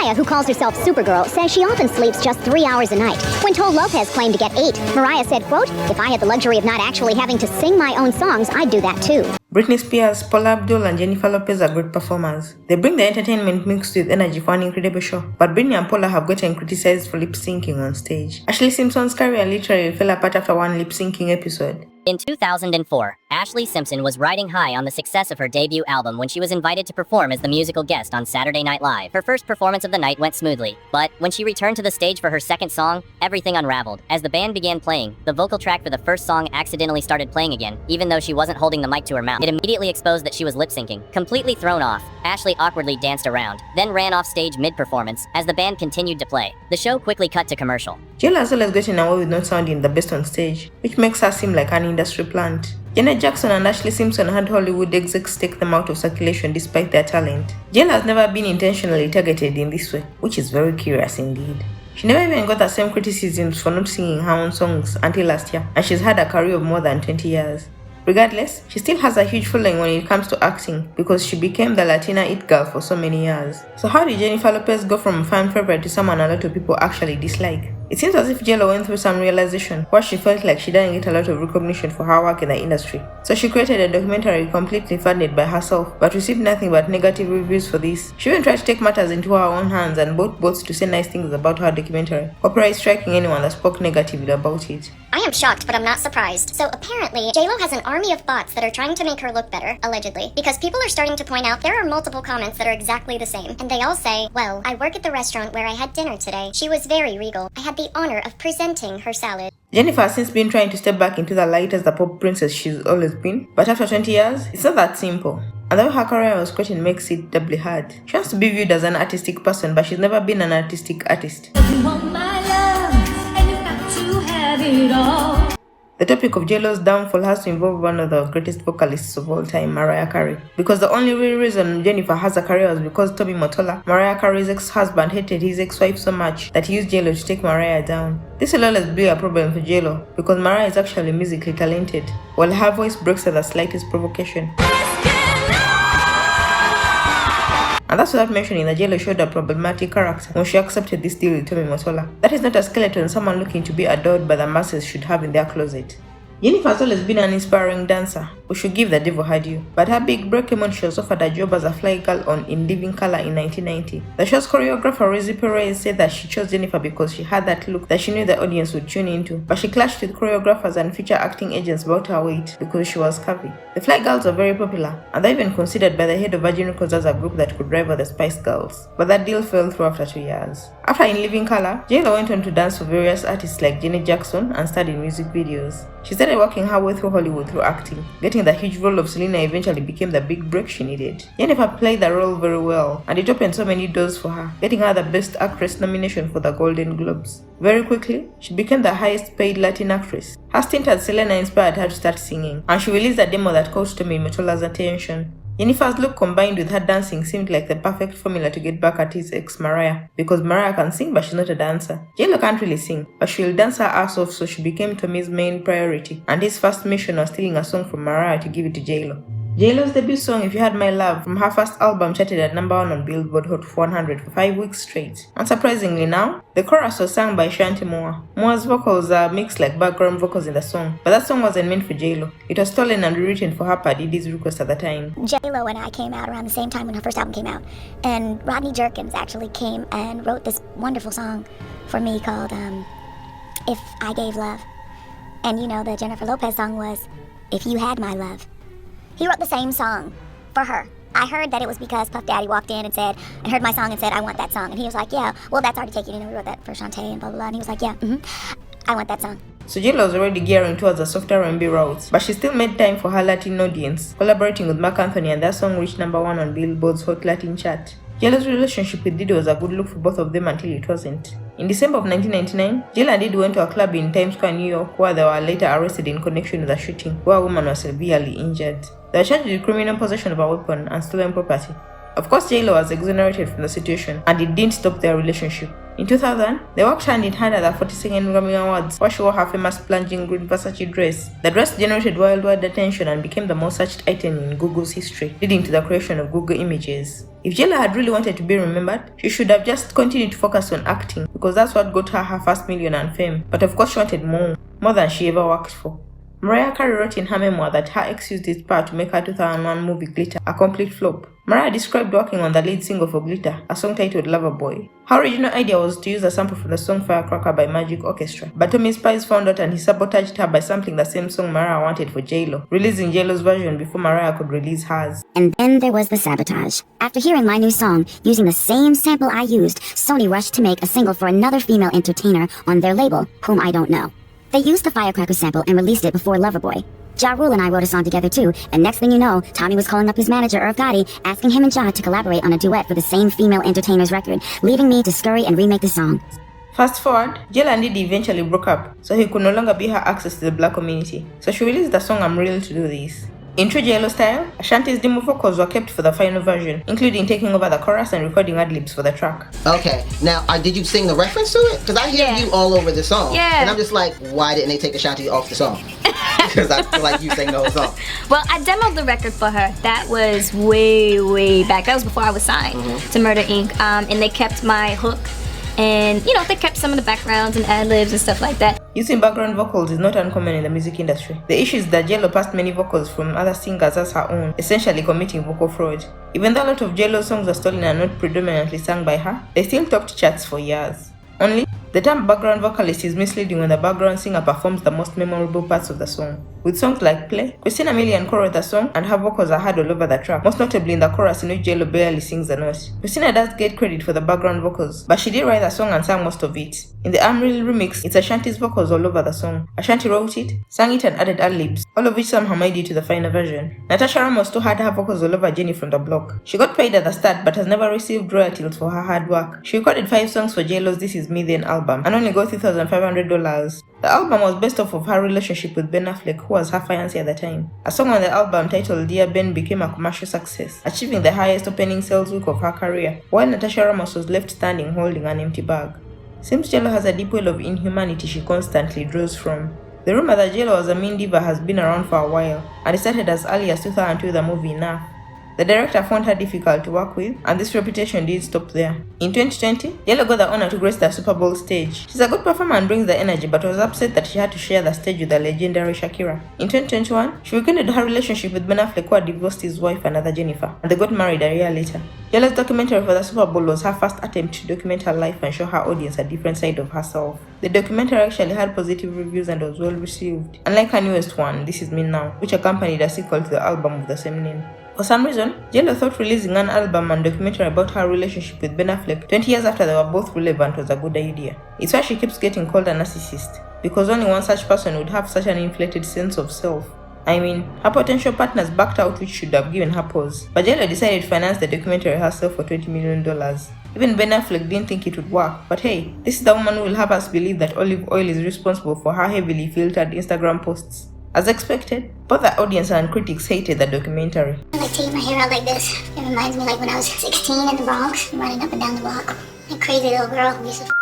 Mariah, who calls herself Supergirl, says she often sleeps just 3 hours a night. When told Lopez claimed to get 8, Mariah said, quote, "If I had the luxury of not actually having to sing my own songs, I'd do that too." Britney Spears, Paula Abdul, and Jennifer Lopez are great performers. They bring the entertainment mixed with energy for an incredible show. But Britney and Paula have gotten criticized for lip-syncing on stage. Ashlee Simpson's career literally fell apart after one lip-syncing episode. In 2004, Ashlee Simpson was riding high on the success of her debut album when she was invited to perform as the musical guest on Saturday Night Live. Her first performance of the night went smoothly, but when she returned to the stage for her second song, everything unraveled. As the band began playing, the vocal track for the first song accidentally started playing again, even though she wasn't holding the mic to her mouth. It immediately exposed that she was lip-syncing. Completely thrown off, Ashlee awkwardly danced around, then ran off stage mid-performance as the band continued to play. The show quickly cut to commercial. Jill has always gotten away with not sounding the best on stage, which makes her seem like an industry plant. Janet Jackson and Ashlee Simpson had Hollywood execs take them out of circulation despite their talent. Jill has never been intentionally targeted in this way, which is very curious indeed. She never even got the same criticisms for not singing her own songs until last year, and she's had a career of more than 20 years. Regardless, she still has a huge following when it comes to acting because she became the Latina it girl for so many years. So how did Jennifer Lopez go from a fan favorite to someone a lot of people actually dislike? It seems as if J.Lo went through some realization where she felt like she didn't get a lot of recognition for her work in the industry. So she created a documentary completely funded by herself but received nothing but negative reviews for this. She even tried to take matters into her own hands and bought bots to say nice things about her documentary, copyright striking anyone that spoke negatively about it. I am shocked, but I'm not surprised. So apparently, J.Lo has an army of bots that are trying to make her look better, allegedly, because people are starting to point out there are multiple comments that are exactly the same. And they all say, well, I work at the restaurant where I had dinner today. She was very regal. I had the honor of presenting her salad. Jennifer has since been trying to step back into the light as the pop princess she's always been, but after 20 years, it's not that simple. And though her career was created makes it doubly hard. She wants to be viewed as an artistic person, but she's never been an artistic artist. You want my love, and you've got to have it all. The topic of J.Lo's downfall has to involve one of the greatest vocalists of all time, Mariah Carey. Because the only real reason Jennifer has a career was because Tommy Mottola, Mariah Carey's ex-husband, hated his ex-wife so much that he used J.Lo to take Mariah down. This will always be a problem for J.Lo because Mariah is actually musically talented, while her voice breaks at the slightest provocation. And that's without mentioning that J.Lo showed a problematic character when she accepted this deal with Tommy Mottola. That is not a skeleton someone looking to be adored by the masses should have in their closet. Jennifer has always been an inspiring dancer, we should give the devil her due. But her big break came when she was offered a job as a fly girl on In Living Color in 1990. The show's choreographer Rizzi Perez said that she chose Jennifer because she had that look that she knew the audience would tune into, but she clashed with choreographers and feature acting agents about her weight because she was curvy. The Fly Girls were very popular, and they're even considered by the head of Virgin Records as a group that could rival the Spice Girls, but that deal fell through after 2 years. After In Living Color, J.Lo went on to dance for various artists like Janet Jackson and starred in music videos. She started working her way through Hollywood through acting. Getting the huge role of Selena eventually became the big break she needed. Jennifer played the role very well, and it opened so many doors for her, getting her the Best Actress nomination for the Golden Globes. Very quickly, she became the highest paid Latin actress. Her stint as Selena inspired her to start singing, and she released a demo that caught Tommy Mottola's attention. Jennifer's look combined with her dancing seemed like the perfect formula to get back at his ex Mariah, because Mariah can sing but she's not a dancer. J.Lo can't really sing, but she'll dance her ass off, so she became Tommy's main priority, and his first mission was stealing a song from Mariah to give it to J.Lo. J.Lo's debut song, If You Had My Love, from her first album charted at #1 on Billboard Hot 100 for 5 weeks straight. Unsurprisingly now, the chorus was sung by Shanti Moore. Moore's vocals are mixed like background vocals in the song, but that song wasn't meant for J.Lo. It was stolen and rewritten for her per Diddy's request at the time. J.Lo and I came out around the same time when her first album came out, and Rodney Jerkins actually came and wrote this wonderful song for me called If I Gave Love. And you know, the Jennifer Lopez song was If You Had My Love. He wrote the same song for her. I heard that it was because Puff Daddy walked in and heard my song and said, I want that song. And he was like, yeah, well, that's already taken. You know, we wrote that for Shantae and blah, blah, blah. And he was like, yeah, I want that song. So J.Lo was already gearing towards a softer R&B route, but she still made time for her Latin audience, collaborating with Marc Anthony, and their song reached #1 on Billboard's Hot Latin chart. J.Lo's relationship with Diddy was a good look for both of them until it wasn't. In December of 1999, J.Lo and Diddy went to a club in Times Square, New York, where they were later arrested in connection with a shooting, where a woman was severely injured. They were charged with criminal possession of a weapon and stolen property. Of course, J.Lo was exonerated from the situation, and it didn't stop their relationship. In 2000, they worked hand in hand at the 42nd Grammy Awards, where she wore her famous plunging green Versace dress. The dress generated worldwide attention and became the most searched item in Google's history, leading to the creation of Google Images. If JLo had really wanted to be remembered, she should have just continued to focus on acting, because that's what got her first million and fame. But of course she wanted more than she ever worked for. Mariah Carey wrote in her memoir that her ex used his power to make her 2001 movie Glitter a complete flop. Mariah described working on the lead single for Glitter, a song titled Loverboy. Her original idea was to use a sample from the song Firecracker by Magic Orchestra, but Tommy Spice found out and he sabotaged her by sampling the same song Mariah wanted for JLo, releasing JLo's version before Mariah could release hers. And then there was the sabotage. After hearing my new song, using the same sample I used, Sony rushed to make a single for another female entertainer on their label, whom I don't know. They used the Firecracker sample and released it before Loverboy. Ja Rule and I wrote a song together too, and next thing you know, Tommy was calling up his manager Irv Gotti, asking him and Ja to collaborate on a duet for the same female entertainer's record, leaving me to scurry and remake the song. Fast forward, JLo and Diddy eventually broke up, so he could no longer be her access to the black community. So she released the song I'm Real to do this. In true JLo style, Ashanti's demo vocals were kept for the final version, including taking over the chorus and recording ad-libs for the track. Okay, now did you sing the reference to it? Because I hear you all over the song. Yeah. And I'm just like, why didn't they take Ashanti off the song? Because I feel like you sang the whole song. Well, I demoed the record for her. That was way back. That was before I was signed to Murder Inc. And they kept my hook. And, they kept some of the backgrounds and ad-libs and stuff like that. Using background vocals is not uncommon in the music industry. The issue is that JLo passed many vocals from other singers as her own, essentially committing vocal fraud. Even though a lot of JLo's songs are stolen and not predominantly sung by her, they still topped charts for years. Only, the term background vocalist is misleading when the background singer performs the most memorable parts of the song. With songs like Play, Christina Milian co-wrote the song and her vocals are heard all over the track, most notably in the chorus in which JLo barely sings a note. Christina does get credit for the background vocals, but she did write the song and sang most of it. In the I'm Real remix, it's Ashanti's vocals all over the song. Ashanti wrote it, sang it and added ad-libs, all of which somehow made it to the final version. Natasha Ramos too had her vocals all over Jenny from the Block. She got paid at the start but has never received royalties for her hard work. She recorded 5 songs for JLo's This Is Me Then album and only got $3,500. The album was based off of her relationship with Ben Affleck, who was her fiancé at the time. A song on the album titled Dear Ben became a commercial success, achieving the highest opening sales week of her career, while Natasha Ramos was left standing holding an empty bag. Seems JLo has a deep well of inhumanity she constantly draws from. The rumor that JLo was a mean diva has been around for a while, and it started as early as 2002 with the movie Enough. The director found her difficult to work with, and this reputation did stop there. In 2020, JLo got the honor to grace the Super Bowl stage. She's a good performer and brings the energy, but was upset that she had to share the stage with the legendary Shakira. In 2021, she rekindled her relationship with Ben Affleck, who had divorced his wife, another Jennifer, and they got married a year later. JLo's documentary for the Super Bowl was her first attempt to document her life and show her audience a different side of herself. The documentary actually had positive reviews and was well received, unlike her newest one, This Is Me Now, which accompanied a sequel to the album of the same name. For some reason, JLo thought releasing an album and documentary about her relationship with Ben Affleck 20 years after they were both relevant was a good idea. It's why she keeps getting called a narcissist, because only one such person would have such an inflated sense of self. I mean, her potential partners backed out, which should have given her pause, but JLo decided to finance the documentary herself for $20 million. Even Ben Affleck didn't think it would work, but hey, this is the woman who will have us believe that olive oil is responsible for her heavily filtered Instagram posts. As expected, both the audience and critics hated the documentary. I like taking my hair out like this. It reminds me like when I was 16 in the Bronx, running up and down the block. A crazy little girl who used to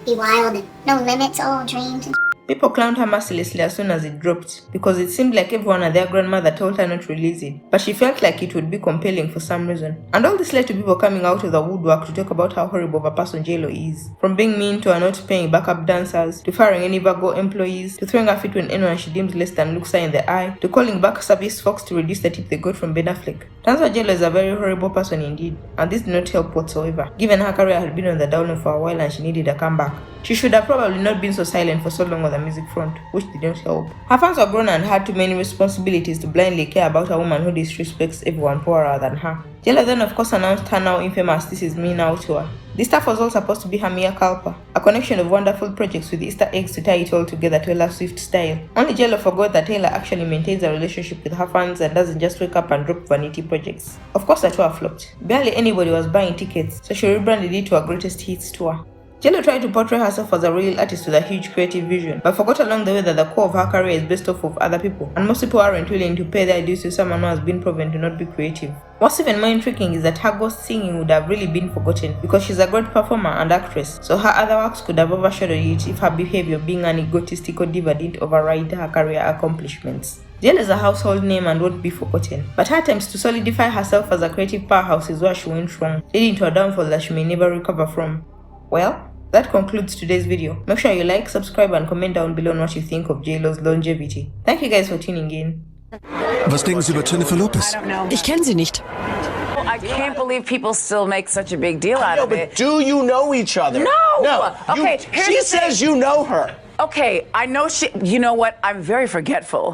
be wild and no limits, all dreams and People clowned her mercilessly as soon as it dropped, because it seemed like everyone and their grandmother told her not to release it, but she felt like it would be compelling for some reason. And all this led to people coming out of the woodwork to talk about how horrible of a person JLo is. From being mean to her not paying backup dancers, to firing any Virgo employees, to throwing a fit when anyone she deems less than looks her in the eye, to calling back service folks to reduce the tip they got from Ben Affleck. Turns out JLo is a very horrible person indeed, and this did not help whatsoever, given her career had been on the downhill for a while and she needed a comeback. She should have probably not been so silent for so long on the music front, which did not help. Her fans were grown and had too many responsibilities to blindly care about a woman who disrespects everyone poorer than her. JLo then of course announced her now infamous This Is Me Now tour. This stuff was all supposed to be her mea culpa, a connection of wonderful projects with Easter eggs to tie it all together Taylor Swift style. Only JLo forgot that Taylor actually maintains a relationship with her fans and doesn't just wake up and drop vanity projects. Of course the tour flopped. Barely anybody was buying tickets, so she rebranded it to her greatest hits tour. JLo tried to portray herself as a real artist with a huge creative vision, but forgot along the way that the core of her career is based off of other people, and most people aren't willing to pay their dues to someone who has been proven to not be creative. What's even more intriguing is that her ghost singing would have really been forgotten because she's a great performer and actress, so her other works could have overshadowed it if her behavior being an egotistical diva didn't override her career accomplishments. Jill is a household name and won't be forgotten, but her attempts to solidify herself as a creative powerhouse is where she went wrong, leading to a downfall that she may never recover from. Well, that concludes today's video. Make sure you like, subscribe and comment down below on what you think of JLo's longevity. Thank you guys for tuning in. Was denken Sie über Jennifer Lopez? I don't know. Ich kenne sie nicht. I can't believe people still make such a big deal out of it. But do you know each other? No. Okay, here's She the says thing. you know her. Okay, I know she. You know what? I'm very forgetful.